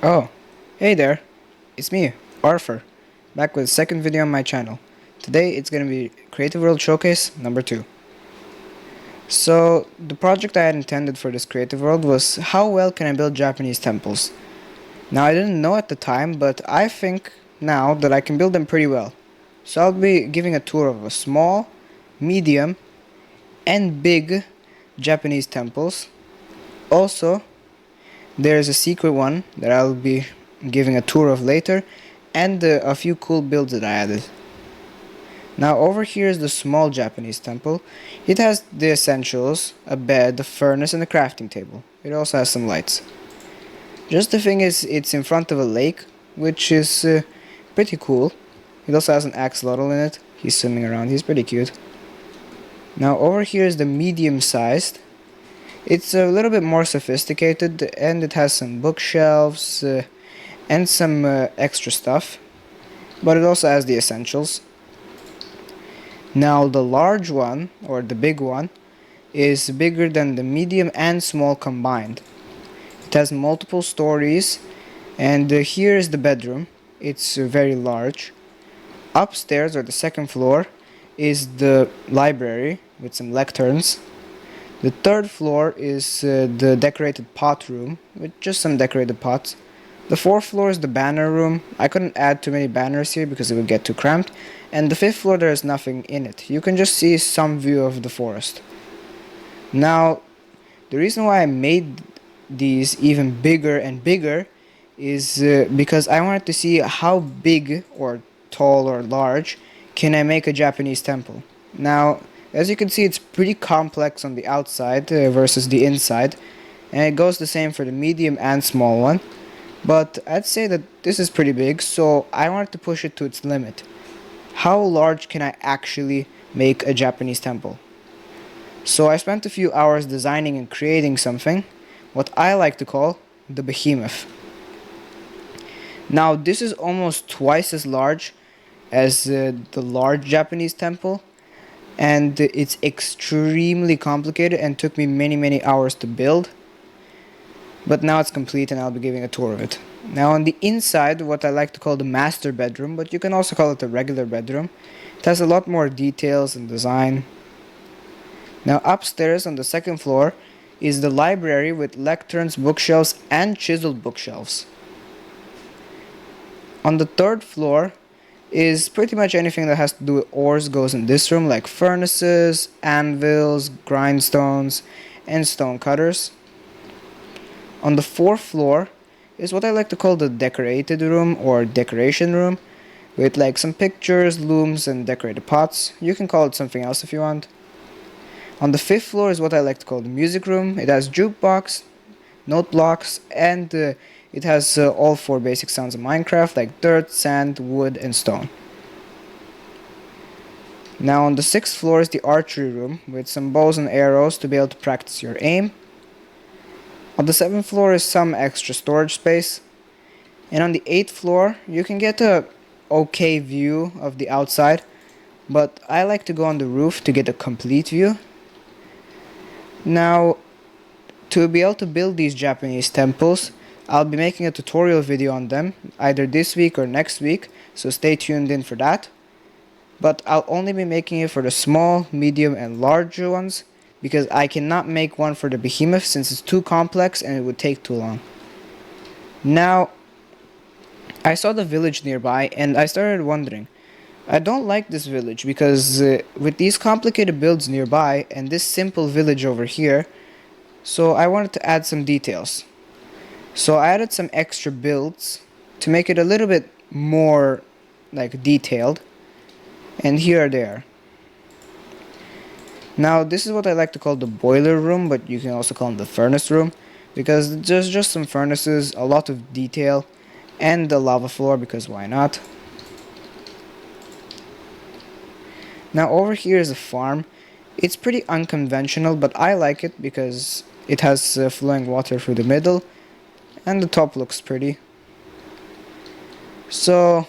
Oh, hey there, it's me, Arthur, back with the second video on my channel. Today it's gonna be Creative World Showcase number 2. So, the project I had intended for this Creative World was how well can I build Japanese temples. Now I didn't know at the time, but I think now that I can build them pretty well. So I'll be giving a tour of a small, medium, and big Japanese temples. Also, there's a secret one that I'll be giving a tour of later, and a few cool builds that I added. Now over here is the small Japanese temple. It has the essentials, a bed, a furnace, and a crafting table. It also has some lights. Just the thing is, it's in front of a lake, which is pretty cool. It also has an axolotl in it. He's swimming around, he's pretty cute. Now over here is the medium sized. It's a little bit more sophisticated, and it has some bookshelves and some extra stuff, but it also has the essentials. Now the large one, or the big one, is bigger than the medium and small combined. It has multiple stories, and here is the bedroom. It's very large. Upstairs, or the second floor, is the library with some lecterns. The third floor is the decorated pot room with just some decorated pots. The fourth floor is the banner room. I couldn't add too many banners here because it would get too cramped. And the fifth floor, there is nothing in it. You can just see some view of the forest. Now, the reason why I made these even bigger and bigger is because I wanted to see how big or tall or large can I make a Japanese temple. Now, as you can see, it's pretty complex on the outside versus the inside, and it goes the same for the medium and small one. But I'd say that this is pretty big, so I wanted to push it to its limit. How large can I actually make a Japanese temple? So I spent a few hours designing and creating something, what I like to call the behemoth. Now this is almost twice as large as the large Japanese temple, and it's extremely complicated and took me many hours to build. But now it's complete and I'll be giving a tour of it. Now on the inside, what I like to call the master bedroom, but you can also call it a regular bedroom. It has a lot more details and design. Now upstairs on the second floor is the library with lecterns, bookshelves, and chiseled bookshelves. On the third floor is pretty much anything that has to do with ores goes in this room, like furnaces, anvils, grindstones, and stone cutters. On the fourth floor is what I like to call the decorated room or decoration room, with like some pictures, looms, and decorated pots. You can call it something else if you want. On the fifth floor is what I like to call the music room. It has jukebox, note blocks, and it has all 4 basic sounds of Minecraft, like dirt, sand, wood, and stone. Now on the 6th floor is the archery room, with some bows and arrows to be able to practice your aim. On the 7th floor is some extra storage space. And on the 8th floor, you can get a okay view of the outside, but I like to go on the roof to get a complete view. Now, to be able to build these Japanese temples, I'll be making a tutorial video on them, either this week or next week, so stay tuned in for that. But I'll only be making it for the small, medium, and larger ones, because I cannot make one for the behemoth since it's too complex and it would take too long. Now, I saw the village nearby and I started wondering, I don't like this village because with these complicated builds nearby and this simple village over here, so I wanted to add some details. So I added some extra builds to make it a little bit more like detailed, and here they are. Now this is what I like to call the boiler room, but you can also call it the furnace room, because there's just some furnaces, a lot of detail, and the lava floor, because why not. Now over here is a farm. It's pretty unconventional, but I like it because it has flowing water through the middle, and the top looks pretty. So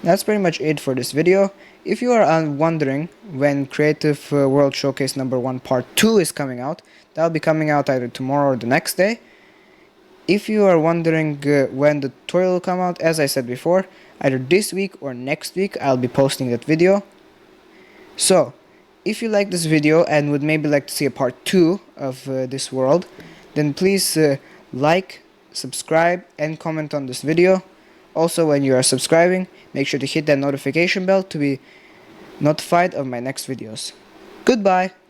that's pretty much it for this video. If you are wondering when Creative World Showcase number 1 part 2 is coming out, that'll be coming out either tomorrow or the next day. If you are wondering when the tutorial will come out, as I said before, either this week or next week I'll be posting that video. So, if you like this video and would maybe like to see a part 2 of this world, then please like, subscribe and comment on this video. Also, when you are subscribing, make sure to hit that notification bell to be notified of my next videos. Goodbye!